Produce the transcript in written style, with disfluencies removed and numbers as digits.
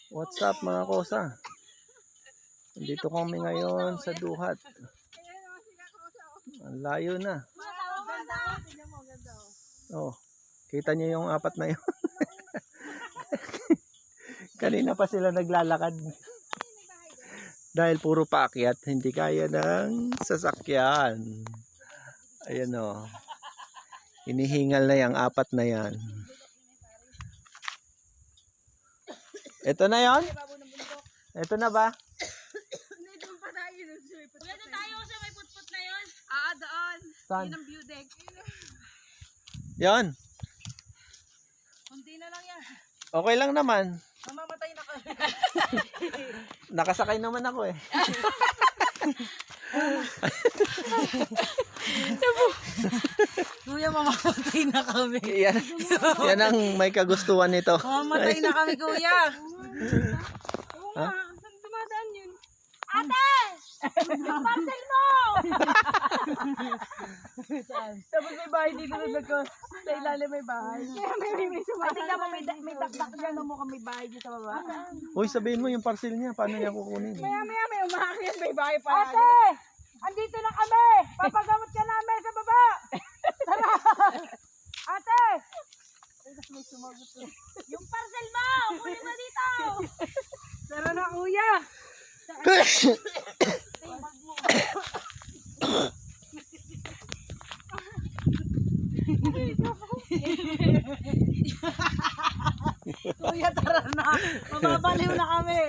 What's up mga kosa? Dito kami ngayon sa Duhat. Ang layo na. Oh, kita niyo yung apat na yun. Kanina pa sila naglalakad. Dahil puro paakyat, hindi kaya ng sasakyan. Ayan o. Hinihingal na yung apat na yan. Ito na yon? Ito na ba? Dito tayo sa may putput na yun. Doon. Saan? Yun ang view deck. Yon. Hindi na lang yan. Okay lang naman. Mamamatay na ka. Nakasakay naman ako eh. Kuya, mamamatay na kami. Yan ang may kagustuhan nito. Mamamatay na kami, kuya. Ha? Saan dumadaan yun? Ate! Yung parcel mo! Tapos may bahay dito na nagko. Sa ilalim may bahay. Ay, tingnan mo, may dakdak dyan mo kami bahay dito sa baba. Uy, sabihin mo yung parcel niya. Paano niya kukunin? Maya may umakit, may bahay pa. Ate! Andito na kami! Papagamot ka namin sa baba! Tara! Ate! Yung parcel mo! Kunin mo dito! Tara na, kuya. Kuya, tara na. Mababaliw na kami.